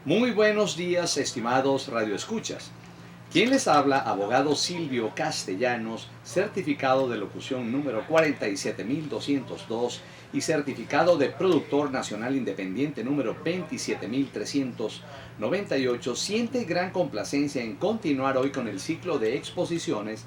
Muy buenos días, estimados radioescuchas. Quien les habla, abogado Silvio Castellanos, certificado de locución número 47202 y certificado de productor nacional independiente número 27398, siente gran complacencia en continuar hoy con el ciclo de exposiciones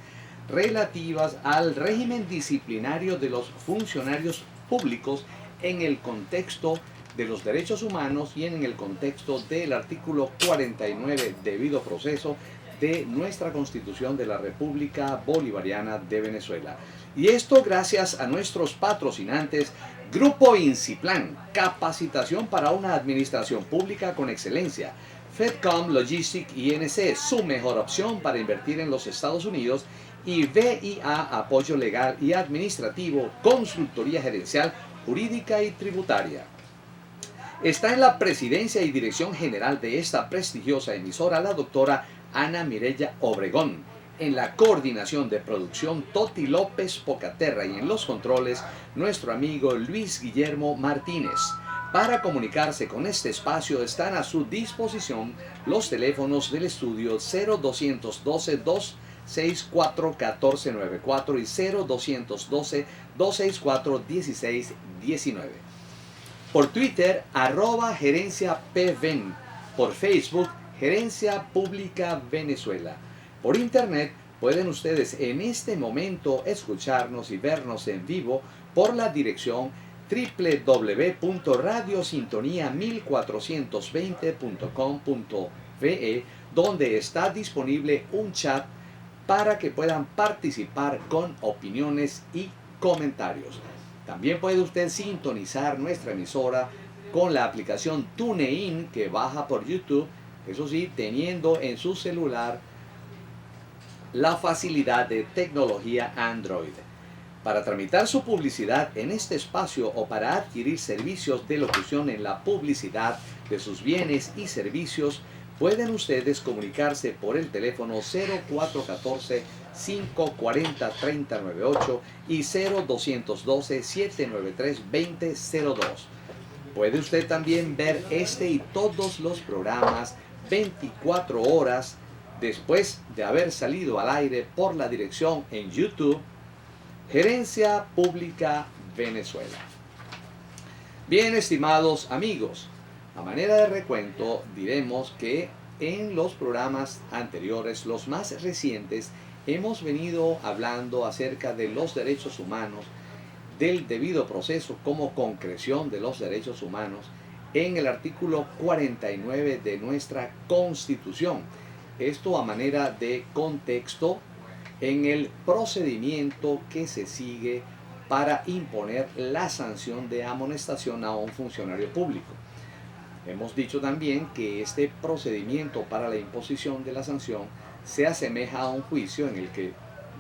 relativas al régimen disciplinario de los funcionarios públicos en el contexto de los derechos humanos y en el contexto del artículo 49, debido proceso, de nuestra Constitución de la República Bolivariana de Venezuela. Y esto gracias a nuestros patrocinantes: Grupo Inciplan, capacitación para una administración pública con excelencia; Fedcom Logistic INC, su mejor opción para invertir en los Estados Unidos; y VIA, apoyo legal y administrativo, consultoría gerencial, jurídica y tributaria. Está en la presidencia y dirección general de esta prestigiosa emisora la doctora Ana Mireya Obregón. En la coordinación de producción, Toti López Pocaterra, y en los controles, nuestro amigo Luis Guillermo Martínez. Para comunicarse con este espacio están a su disposición los teléfonos del estudio 0212 264 1494 y 0212 264 1619. Por Twitter, @gerenciapven. Por Facebook, Gerencia Pública Venezuela. Por Internet, pueden ustedes en este momento escucharnos y vernos en vivo por la dirección www.radiosintonía1420.com.ve, donde está disponible un chat para que puedan participar con opiniones y comentarios. También puede usted sintonizar nuestra emisora con la aplicación TuneIn, que baja por YouTube, eso sí, teniendo en su celular la facilidad de tecnología Android. Para tramitar su publicidad en este espacio o para adquirir servicios de locución en la publicidad de sus bienes y servicios, pueden ustedes comunicarse por el teléfono 0414-540-3098 y 0212-793-2002. Puede usted también ver este y todos los programas 24 horas después de haber salido al aire por la dirección en YouTube Gerencia Pública Venezuela. Bien, estimados amigos, a manera de recuento diremos que en los programas anteriores, los más recientes, hemos venido hablando acerca de los derechos humanos, del debido proceso como concreción de los derechos humanos en el artículo 49 de nuestra Constitución. Esto a manera de contexto en el procedimiento que se sigue para imponer la sanción de amonestación a un funcionario público. Hemos dicho también que este procedimiento para la imposición de la sanción se asemeja a un juicio en el que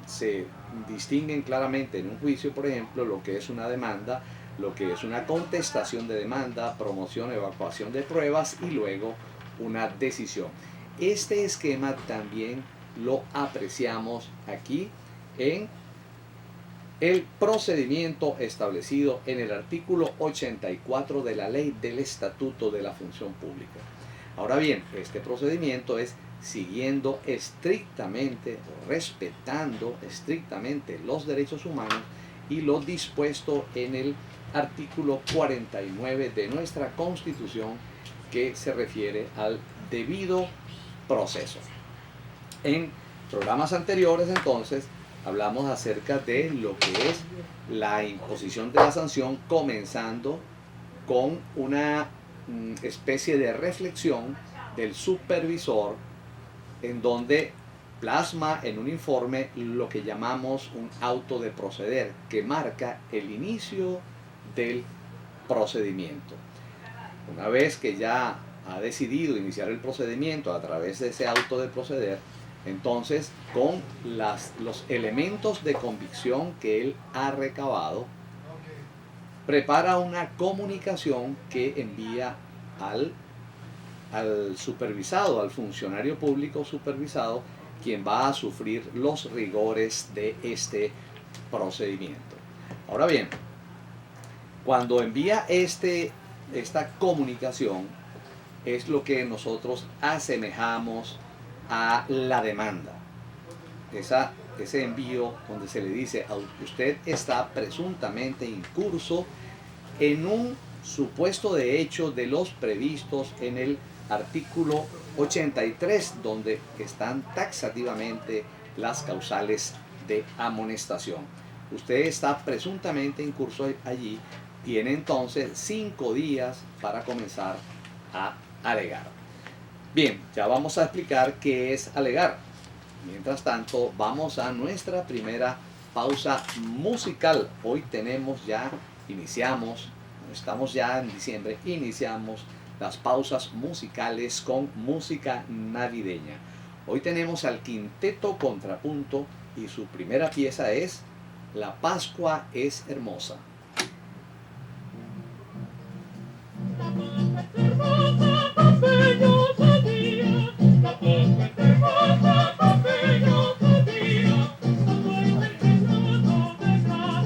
se distinguen claramente en un juicio, por ejemplo, lo que es una demanda, lo que es una contestación de demanda, promoción, evacuación de pruebas y luego una decisión. Este esquema también lo apreciamos aquí en el procedimiento establecido en el artículo 84 de la Ley del Estatuto de la Función Pública. Ahora bien, este procedimiento es siguiendo estrictamente o respetando estrictamente los derechos humanos y lo dispuesto en el artículo 49 de nuestra Constitución, que se refiere al debido proceso. En programas anteriores, entonces, hablamos acerca de lo que es la imposición de la sanción, comenzando con una especie de reflexión del supervisor, en donde plasma en un informe lo que llamamos un auto de proceder, que marca el inicio del procedimiento. Una vez que ya ha decidido iniciar el procedimiento a través de ese auto de proceder, entonces con los elementos de convicción que él ha recabado, prepara una comunicación que envía al supervisado, al funcionario público supervisado, quien va a sufrir los rigores de este procedimiento. Ahora bien, cuando envía esta comunicación, es lo que nosotros asemejamos a la demanda. Ese envío donde se le dice a usted está presuntamente incurso en un supuesto de hecho de los previstos en el artículo 83, donde están taxativamente las causales de amonestación. Usted está presuntamente incurso allí, tiene entonces 5 días para comenzar a alegar. Bien, ya vamos a explicar qué es alegar. Mientras tanto, vamos a nuestra primera pausa musical. Hoy estamos ya en diciembre, iniciamos las pausas musicales con música navideña. Hoy tenemos al Quinteto Contrapunto y su primera pieza es La Pascua es Hermosa.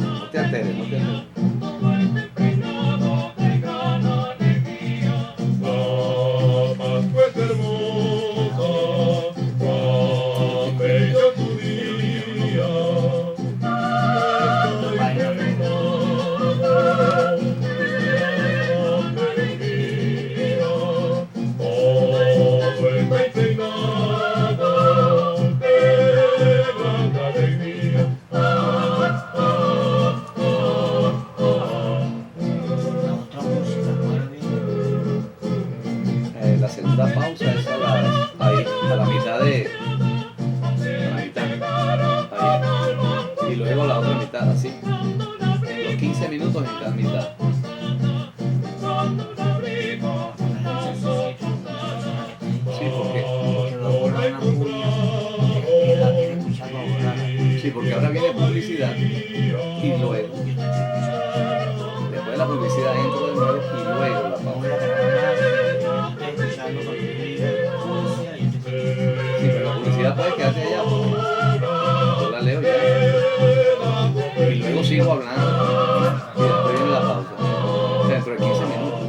No te alteres, no te alteres. La segunda pausa es a la mitad ahí. Y luego la otra mitad, así. En los 15 minutos, mitad. Sí, porque ahora viene publicidad y luego, después de la publicidad entro de nuevo y luego la pausa. Sí, pero la publicidad puede quedarse allá porque yo la leo ya. Y luego sigo hablando y después viene la pausa. O sea, dentro de 15 minutos.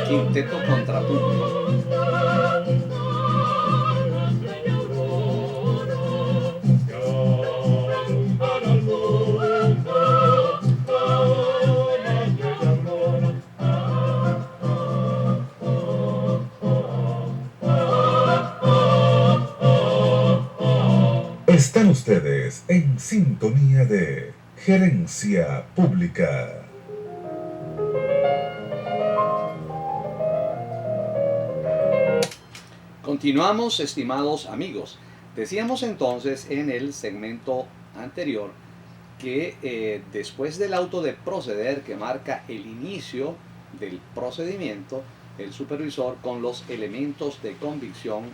Quinteto Contrapunto. Están ustedes en sintonía de Gerencia Pública. Continuamos, estimados amigos. Decíamos entonces en el segmento anterior que después del auto de proceder que marca el inicio del procedimiento, el supervisor con los elementos de convicción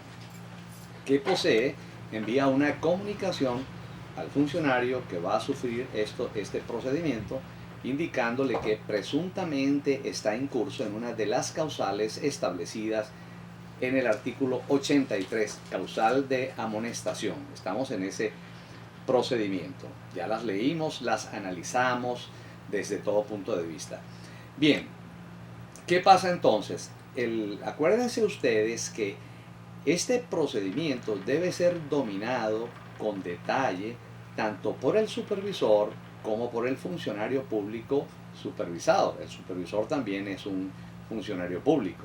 que posee envía una comunicación al funcionario que va a sufrir este procedimiento, indicándole que presuntamente está incurso en una de las causales establecidas en el artículo 83, causal de amonestación. Estamos en ese procedimiento. Ya las leímos, las analizamos desde todo punto de vista. Bien, ¿qué pasa entonces? Acuérdense ustedes que este procedimiento debe ser dominado con detalle tanto por el supervisor como por el funcionario público supervisado. El supervisor también es un funcionario público.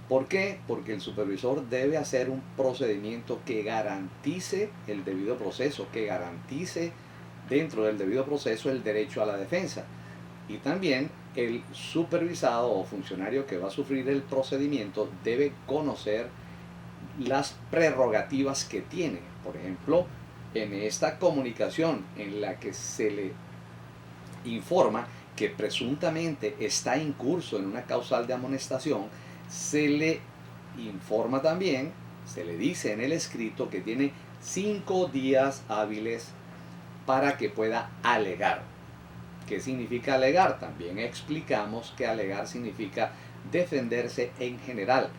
¿Por qué? Porque el supervisor debe hacer un procedimiento que garantice el debido proceso, que garantice dentro del debido proceso el derecho a la defensa. Y también el supervisado o funcionario que va a sufrir el procedimiento debe conocer las prerrogativas que tiene. Por ejemplo, en esta comunicación en la que se le informa que presuntamente está incurso en una causal de amonestación, se le informa también, se le dice en el escrito que tiene 5 días hábiles para que pueda alegar. ¿Qué significa alegar? También explicamos que alegar significa defenderse en general.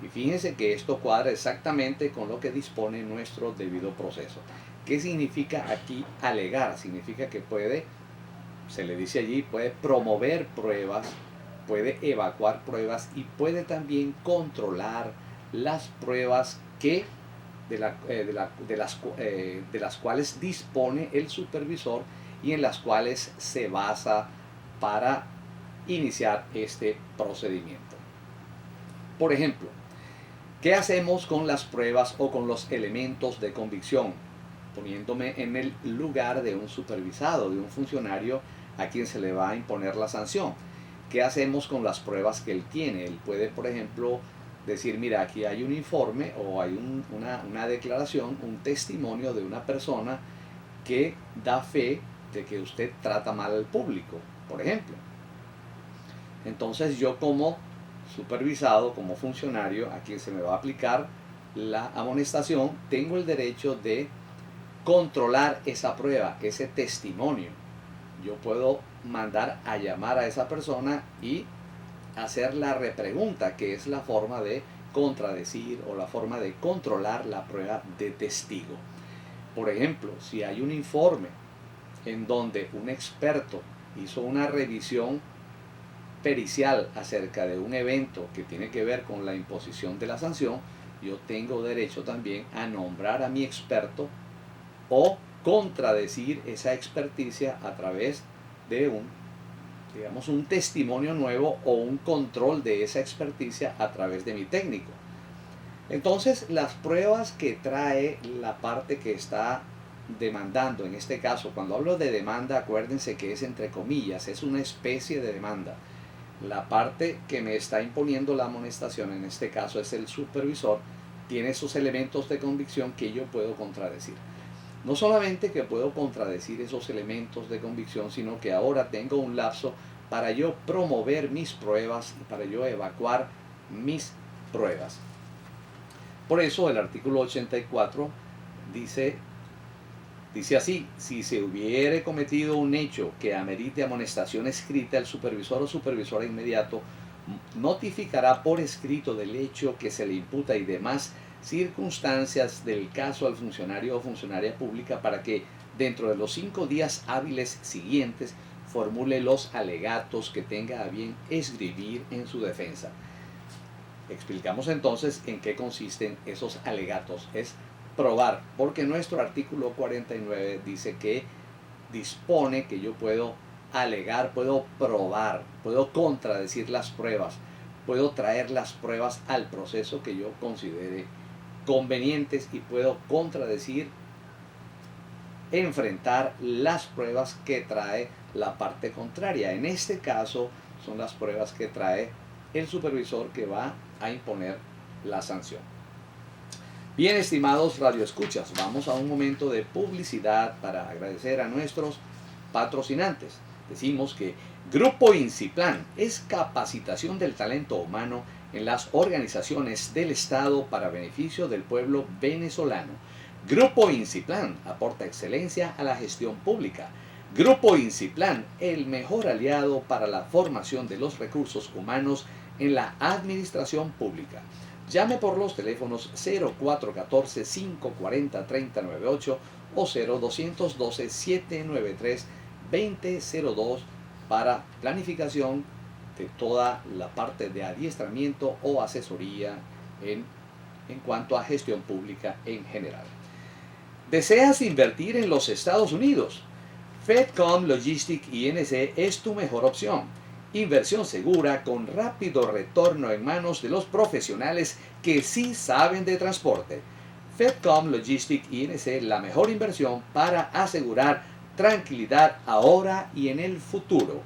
Y fíjense que esto cuadra exactamente con lo que dispone nuestro debido proceso. ¿Qué significa aquí alegar? Significa que puede, se le dice allí, puede promover pruebas, puede evacuar pruebas y puede también controlar las pruebas que de las cuales dispone el supervisor y en las cuales se basa para iniciar este procedimiento. Por ejemplo, ¿qué hacemos con las pruebas o con los elementos de convicción? Poniéndome en el lugar de un supervisado, de un funcionario a quien se le va a imponer la sanción. ¿Qué hacemos con las pruebas que él tiene? Él puede, por ejemplo, decir, mira, aquí hay un informe o hay una declaración, un testimonio de una persona que da fe de que usted trata mal al público, por ejemplo. Entonces yo como supervisado, como funcionario a quien se me va a aplicar la amonestación, tengo el derecho de controlar esa prueba, ese testimonio. Yo puedo mandar a llamar a esa persona y hacer la repregunta, que es la forma de contradecir o la forma de controlar la prueba de testigo. Por ejemplo, si hay un informe en donde un experto hizo una revisión pericial acerca de un evento que tiene que ver con la imposición de la sanción, yo tengo derecho también a nombrar a mi experto o contradecir esa experticia a través de un testimonio nuevo o un control de esa experticia a través de mi técnico. Entonces, las pruebas que trae la parte que está demandando, en este caso, cuando hablo de demanda, acuérdense que es entre comillas, es una especie de demanda. La parte que me está imponiendo la amonestación, en este caso es el supervisor, tiene esos elementos de convicción que yo puedo contradecir. No solamente que puedo contradecir esos elementos de convicción, sino que ahora tengo un lapso para yo promover mis pruebas y para yo evacuar mis pruebas. Por eso el artículo 84 dice así: si se hubiere cometido un hecho que amerite amonestación escrita, el supervisor o supervisora inmediato notificará por escrito del hecho que se le imputa y demás circunstancias del caso al funcionario o funcionaria pública para que dentro de los 5 días hábiles siguientes formule los alegatos que tenga a bien escribir en su defensa. Explicamos entonces en qué consisten esos alegatos. Es probar, porque nuestro artículo 49 dice que dispone que yo puedo alegar, puedo probar, puedo contradecir las pruebas, puedo traer las pruebas al proceso que yo considere convenientes y puedo contradecir, enfrentar las pruebas que trae la parte contraria. En este caso son las pruebas que trae el supervisor que va a imponer la sanción. Bien, estimados radioescuchas, vamos a un momento de publicidad para agradecer a nuestros patrocinantes. Decimos que Grupo Inciplan es capacitación del talento humano en las organizaciones del Estado para beneficio del pueblo venezolano. Grupo Inciplan aporta excelencia a la gestión pública. Grupo Inciplan, el mejor aliado para la formación de los recursos humanos en la administración pública. Llame por los teléfonos 0414-540-3098 o 0212-793-2002 para planificación de toda la parte de adiestramiento o asesoría en cuanto a gestión pública en general. ¿Deseas invertir en los Estados Unidos? FedCom Logistics INC es tu mejor opción. Inversión segura con rápido retorno en manos de los profesionales que sí saben de transporte. FedCom Logistics INC, la mejor inversión para asegurar tranquilidad ahora y en el futuro.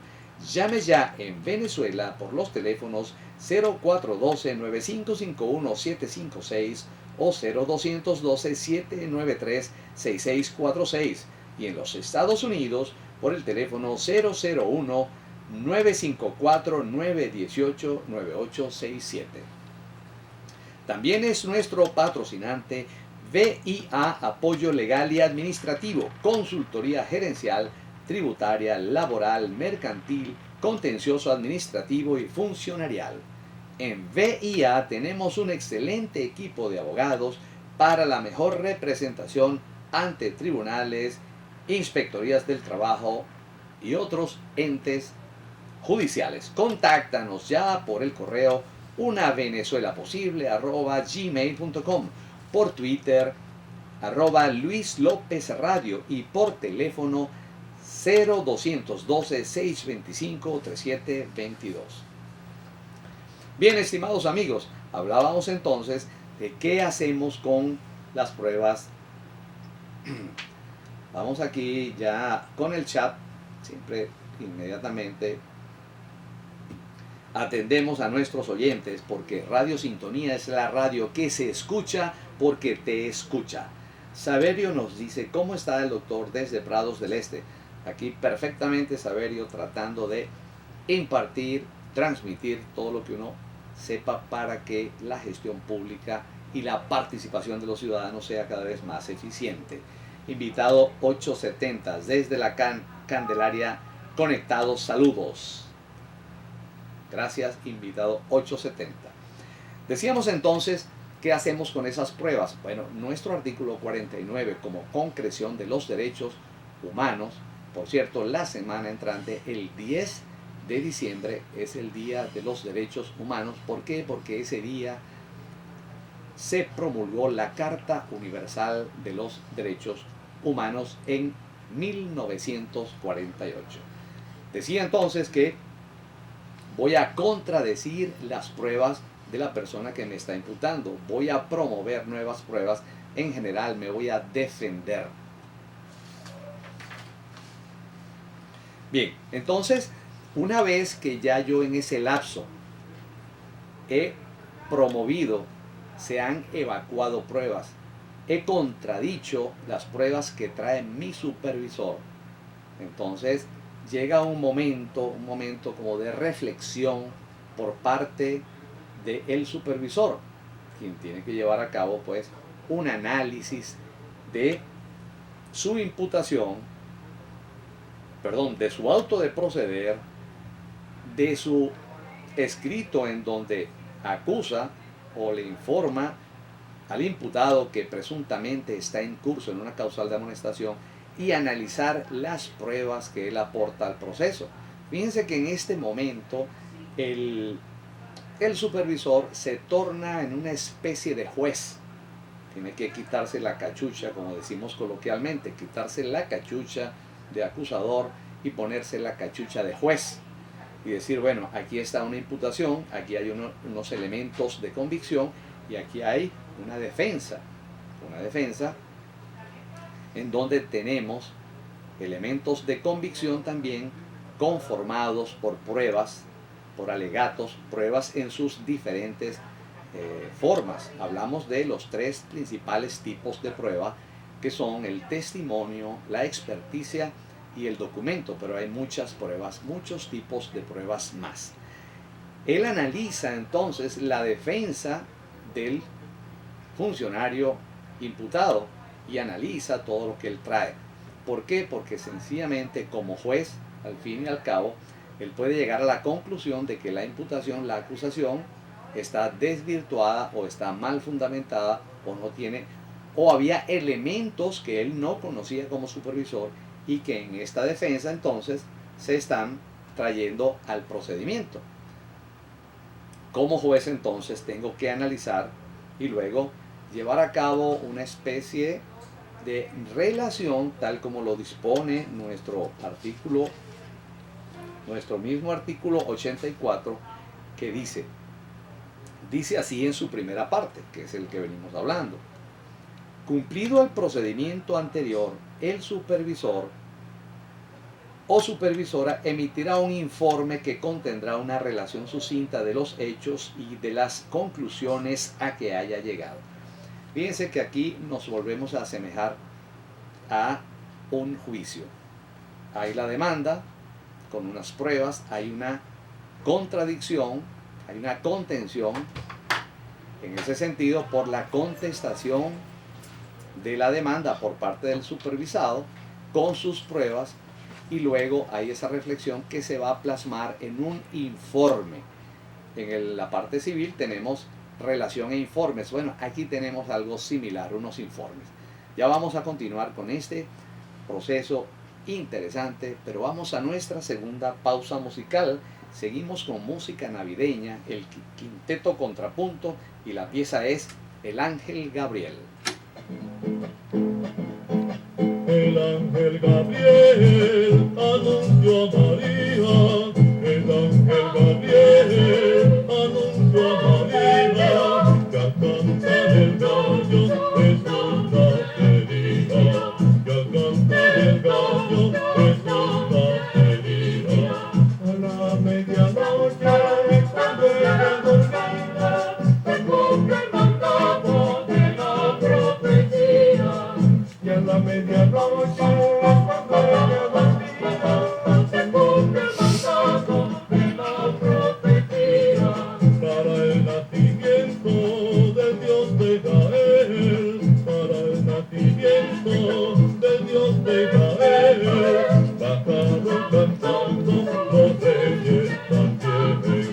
Llame ya en Venezuela por los teléfonos 0412-9551-756 o 0212-793-6646 y en los Estados Unidos por el teléfono 001-954-918-9867. También es nuestro patrocinante VIA Apoyo Legal y Administrativo, consultoría gerencial, tributaria, laboral, mercantil, contencioso administrativo y funcionarial. En VIA tenemos un excelente equipo de abogados para la mejor representación ante tribunales, inspectorías del trabajo y otros entes judiciales. Contáctanos ya por el correo unavenezuelaposible@gmail.com, por Twitter @Luis López Radio y por teléfono 0212-625-3722. Bien, estimados amigos, hablábamos entonces de qué hacemos con las pruebas. Vamos aquí ya con el chat, siempre inmediatamente atendemos a nuestros oyentes porque Radio Sintonía es la radio que se escucha porque te escucha. Saverio nos dice, ¿cómo está el doctor desde Prados del Este? Aquí perfectamente Saverio, tratando de impartir, transmitir todo lo que uno sepa para que la gestión pública y la participación de los ciudadanos sea cada vez más eficiente. Invitado 870 desde la Candelaria, conectados, saludos. Gracias, invitado 870. Decíamos entonces, ¿qué hacemos con esas pruebas? Bueno, nuestro artículo 49 como concreción de los derechos humanos, por cierto, la semana entrante, el 10 de diciembre, es el Día de los Derechos Humanos. ¿Por qué? Porque ese día se promulgó la Carta Universal de los Derechos Humanos en 1948. Decía entonces que voy a contradecir las pruebas de la persona que me está imputando. Voy a promover nuevas pruebas. En general me voy a defender. Bien, entonces, una vez que ya yo en ese lapso he promovido, se han evacuado pruebas, he contradicho las pruebas que trae mi supervisor, entonces llega un momento como de reflexión por parte del supervisor, quien tiene que llevar a cabo pues un análisis de su imputación, de su auto de proceder, de su escrito en donde acusa o le informa al imputado que presuntamente está en curso en una causal de amonestación, y analizar las pruebas que él aporta al proceso. Fíjense que en este momento el supervisor se torna en una especie de juez. Tiene que quitarse la cachucha, como decimos coloquialmente, quitarse la cachucha de acusador y ponerse la cachucha de juez. Y decir, bueno, aquí está una imputación, aquí hay unos elementos de convicción y aquí hay una defensa en donde tenemos elementos de convicción también conformados por pruebas, por alegatos, pruebas en sus diferentes formas. Hablamos de los tres principales tipos de prueba, que son el testimonio, la experticia y el documento, pero hay muchas pruebas, muchos tipos de pruebas más. Él analiza entonces la defensa del funcionario imputado y analiza todo lo que él trae. ¿Por qué? Porque sencillamente como juez, al fin y al cabo, él puede llegar a la conclusión de que la imputación, la acusación, está desvirtuada o está mal fundamentada o no tiene, o había elementos que él no conocía como supervisor y que en esta defensa entonces se están trayendo al procedimiento. Como juez entonces tengo que analizar y luego llevar a cabo una especie de relación tal como lo dispone nuestro mismo artículo 84, que dice así en su primera parte, que es el que venimos hablando. Cumplido el procedimiento anterior, el supervisor o supervisora emitirá un informe que contendrá una relación sucinta de los hechos y de las conclusiones a que haya llegado. Fíjense que aquí nos volvemos a asemejar a un juicio. Hay la demanda con unas pruebas, hay una contradicción, hay una contención, En ese sentido, por la contestación de la demanda por parte del supervisado con sus pruebas, y luego hay esa reflexión que se va a plasmar en un informe. La parte civil tenemos relación e informes. Bueno, aquí tenemos algo similar, unos informes. Ya vamos a continuar con este proceso interesante, pero vamos a nuestra segunda pausa musical. Seguimos con música navideña, el quinteto contrapunto, y la pieza es El Ángel Gabriel. El ángel Gabriel anunció a María, el ángel Gabriel anunció a María, que al cantar el gallo Jesús nacería, que al cantar el gallo Jesús nacería. A la medianoche, cuando ella dormía, se cumple el mandato de la profecía. Y a la medianoche, cuando ella dormía, se cumple el mandato de la profecía. Para el nacimiento del Dios de Israel, para el nacimiento del Dios de Israel, bajaron cantando los reyes también,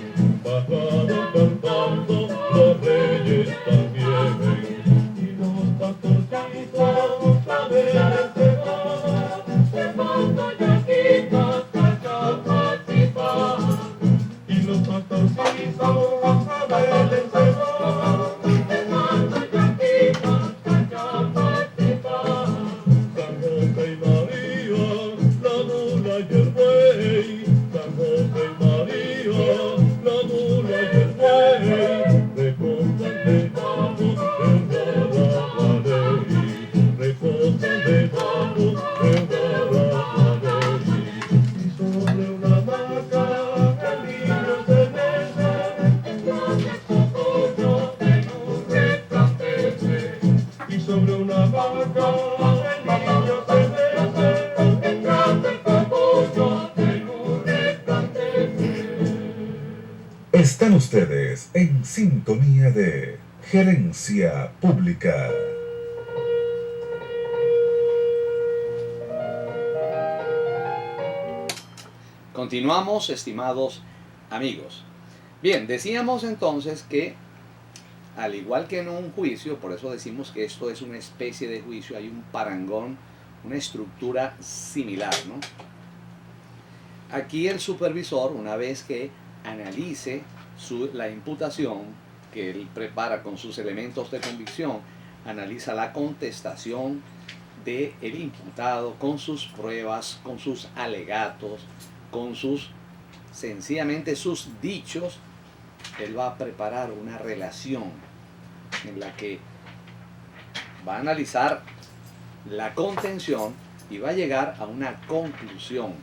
bajaron cantando los reyes también. Y los pastorcitos y los pastorcitos a Belén se van, cantando yaquitas allá participar. San José y María, la mula y el buey, San José y María, la mula y el buey, reposan debajo del Guaraguarey, reposan debajo del Guaraguarey. Y sobre una hamaca el niño se mece, entonces cocoyo en un resplandece. Y sobre una hamaca el niño se mece, entonces cocoyo en un resplandece. Están ustedes en sintonía de Gerencia Pública. Continuamos, estimados amigos. Bien, decíamos entonces que al igual que en un juicio, por eso decimos que esto es una especie de juicio, hay un parangón, una estructura similar, ¿no? Aquí el supervisor, una vez que analice la imputación que él prepara con sus elementos de convicción, analiza la contestación del imputado con sus pruebas, con sus alegatos, con sencillamente sus dichos. Él va a preparar una relación en la que va a analizar la contención y va a llegar a una conclusión.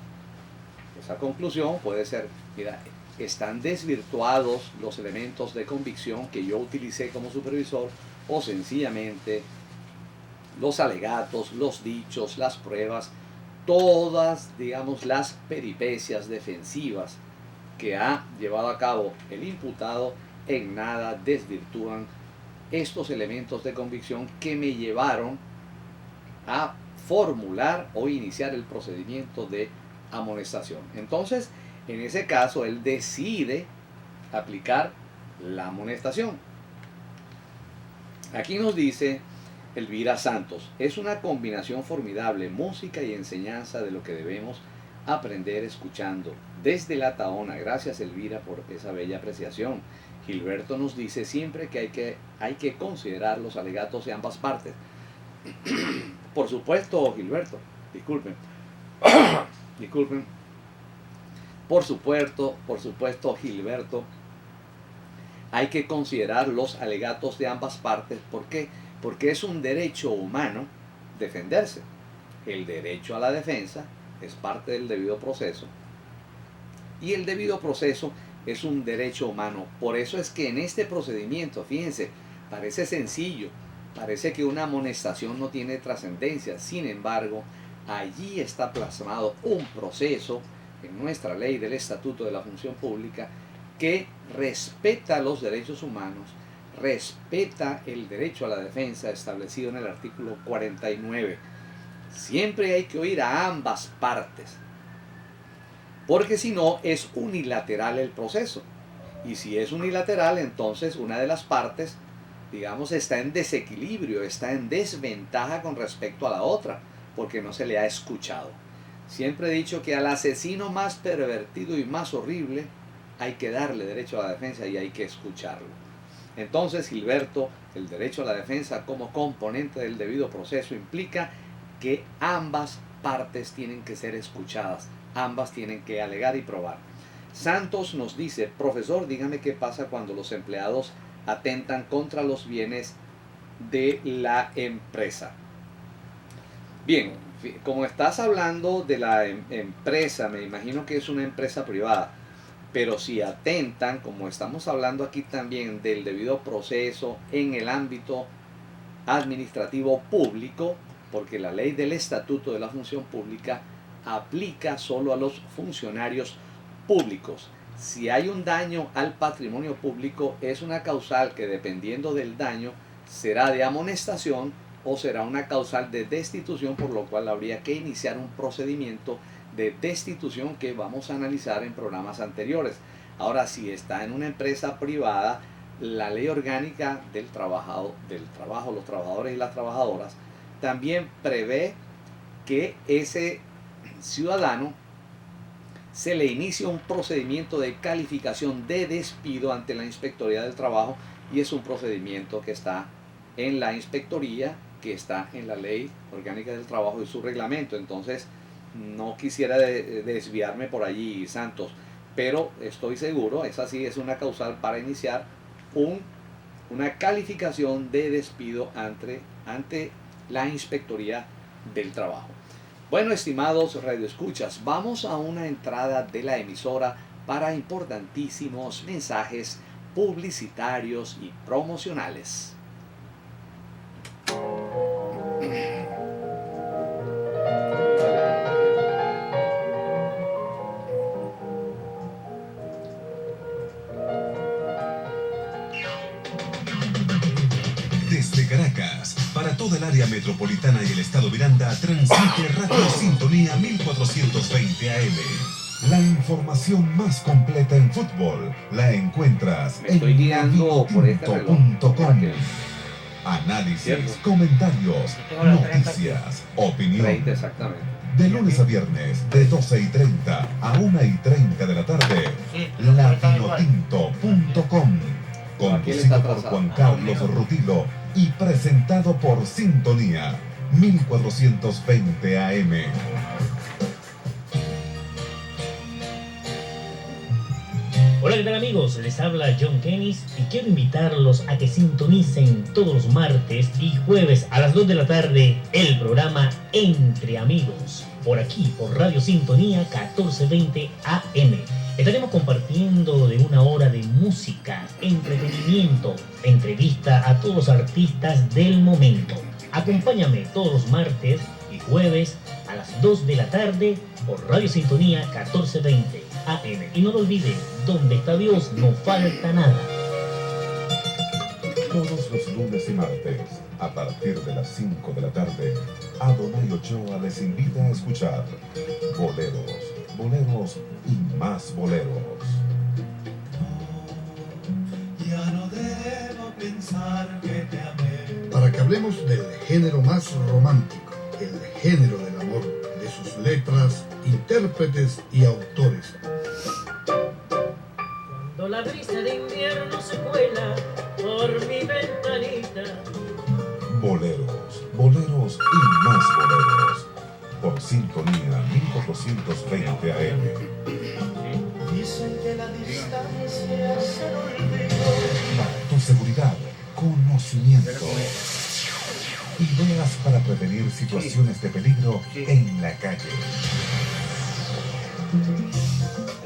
Esa conclusión puede ser, mira, están desvirtuados los elementos de convicción que yo utilicé como supervisor, o sencillamente los alegatos, los dichos, las pruebas, todas, digamos, las peripecias defensivas que ha llevado a cabo el imputado en nada desvirtúan estos elementos de convicción que me llevaron a formular o iniciar el procedimiento de amonestación. Entonces, en ese caso, él decide aplicar la amonestación. Aquí nos dice Elvira Santos: es una combinación formidable, música y enseñanza de lo que debemos aprender escuchando desde la Tahona. Gracias, Elvira, por esa bella apreciación. Gilberto nos dice: siempre que hay que considerar los alegatos de ambas partes. Por supuesto, Gilberto, disculpen. Disculpen. Por supuesto, Gilberto, hay que considerar los alegatos de ambas partes. ¿Por qué? Porque es un derecho humano defenderse. El derecho a la defensa es parte del debido proceso. Y el debido proceso es un derecho humano. Por eso es que en este procedimiento, fíjense, parece sencillo, parece que una amonestación no tiene trascendencia. Sin embargo, allí está plasmado un proceso en nuestra ley del Estatuto de la Función Pública que respeta los derechos humanos, respeta el derecho a la defensa establecido en el artículo 49. Siempre hay que oír a ambas partes, porque si no es unilateral el proceso. Y si es unilateral, entonces una de las partes, digamos, está en desequilibrio, está en desventaja con respecto a la otra, porque no se le ha escuchado. Siempre he dicho que al asesino más pervertido y más horrible hay que darle derecho a la defensa y hay que escucharlo. Entonces, Gilberto, el derecho a la defensa como componente del debido proceso implica que ambas partes tienen que ser escuchadas, ambas tienen que alegar y probar. Santos nos dice: profesor, dígame qué pasa cuando los empleados atentan contra los bienes de la empresa. Bien, como estás hablando de la empresa, me imagino que es una empresa privada, pero si atentan, como estamos hablando aquí también del debido proceso en el ámbito administrativo público, porque la ley del Estatuto de la Función Pública aplica solo a los funcionarios públicos. Si hay un daño al patrimonio público, es una causal que, dependiendo del daño, será de amonestación o será una causal de destitución, por lo cual habría que iniciar un procedimiento de destitución que vamos a analizar en programas anteriores. Ahora, si está en una empresa privada, la ley orgánica del trabajo, los trabajadores y las trabajadoras, también prevé que ese ciudadano se le inicia un procedimiento de calificación de despido ante la Inspectoría del Trabajo, y es un procedimiento que está en la Inspectoría, que está en la Ley Orgánica del Trabajo y su reglamento. Entonces, no quisiera desviarme por allí, Santos, pero estoy seguro, esa sí es una causal para iniciar una calificación de despido ante la Inspectoría del Trabajo. Bueno, estimados radioescuchas, vamos a una entrada de la emisora para importantísimos mensajes publicitarios y promocionales. Desde Caracas, para toda el área metropolitana y el estado Miranda, transmite Radio Sintonía 1420 AM. La información más completa en fútbol la encuentras en vinotinto.com. Análisis, ¿Cierto? comentarios, noticias, opinión. 30 exactamente. De lunes a viernes, de 12:30 a 1:30 de la tarde, lavinotinto.com. Conducido por Juan Carlos Rutilo y presentado por Sintonía 1420 AM. Hola, ¿qué tal amigos? Les habla John Kennis y quiero invitarlos a que sintonicen todos los martes y jueves a las 2 de la tarde el programa Entre Amigos, por aquí, por Radio Sintonía 1420 AM. Estaremos compartiendo de una hora de música, entretenimiento, entrevista a todos los artistas del momento. Acompáñame todos los martes y jueves a las 2 de la tarde por Radio Sintonía 1420 AM. Y no lo olviden, donde está Dios no falta nada. Todos los lunes y martes, a partir de las 5 de la tarde, Adonai Ochoa les invita a escuchar boleros, boleros y más boleros. Ya no debo pensar que te amé. Para que hablemos del género más romántico, el género del amor, de sus letras, intérpretes y autores. Cuando la brisa de invierno se cuela por mi ventanita, Boleros, boleros y más boleros. Por Sintonía 1420 AM. Dicen que la distancia es el olvido. Para tu seguridad, conocimiento. Ideas para prevenir situaciones de peligro en la calle.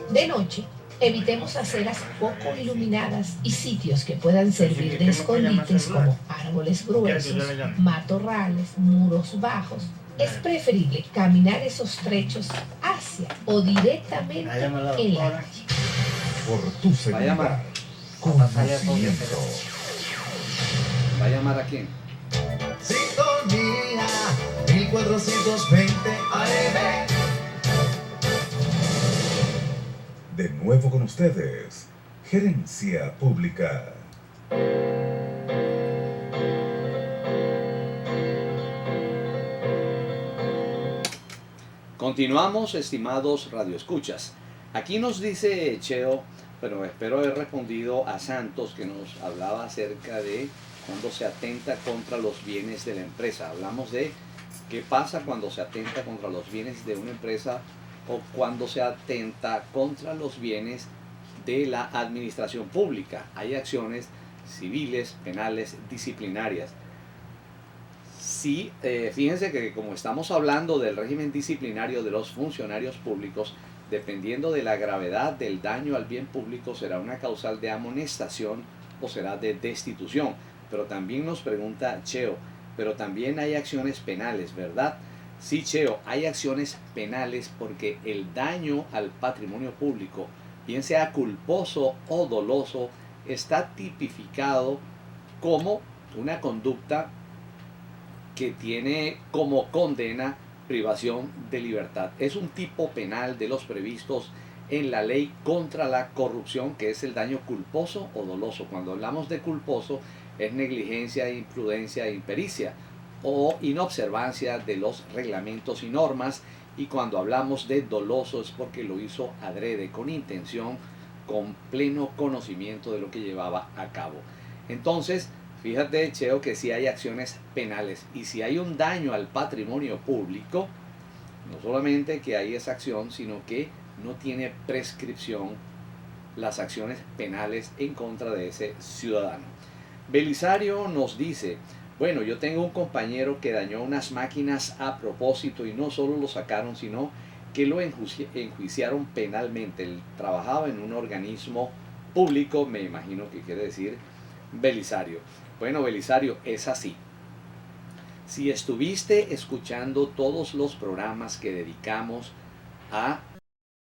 De noche, evitemos aceras poco iluminadas y sitios que puedan servir de escondites como árboles gruesos, matorrales, muros bajos. Es preferible caminar esos trechos hacia o directamente en la calle. Por tu seguridad, conocimiento. ¿Va a llamar a quién? Sintonía 1420 AM. De nuevo con ustedes, Gerencia Pública. Continuamos, estimados radioescuchas. Aquí nos dice Cheo, pero espero haber respondido a Santos, que nos hablaba acerca de cuando se atenta contra los bienes de la empresa. Hablamos de qué pasa cuando se atenta contra los bienes de una empresa o cuando se atenta contra los bienes de la administración pública. Hay acciones civiles, penales, disciplinarias. Sí, fíjense que como estamos hablando del régimen disciplinario de los funcionarios públicos, dependiendo de la gravedad del daño al bien público, será una causal de amonestación o será de destitución. Pero también nos pregunta Cheo, pero también hay acciones penales, ¿verdad? Sí, Cheo, hay acciones penales porque el daño al patrimonio público, bien sea culposo o doloso, está tipificado como una conducta que tiene como condena privación de libertad. Es un tipo penal de los previstos en la ley contra la corrupción, que es el daño culposo o doloso. Cuando hablamos de culposo es negligencia, imprudencia e impericia o inobservancia de los reglamentos y normas, y cuando hablamos de doloso es porque lo hizo adrede, con intención, con pleno conocimiento de lo que llevaba a cabo. Entonces, fíjate, Cheo, que si hay acciones penales y si hay un daño al patrimonio público, no solamente que hay esa acción, sino que no tiene prescripción las acciones penales en contra de ese ciudadano. Belisario nos dice, bueno, yo tengo un compañero que dañó unas máquinas a propósito y no solo lo sacaron, sino que lo enjuiciaron penalmente. Él trabajaba en un organismo público, me imagino que quiere decir Belisario. Bueno, Belisario, es así. Si estuviste escuchando todos los programas que dedicamos a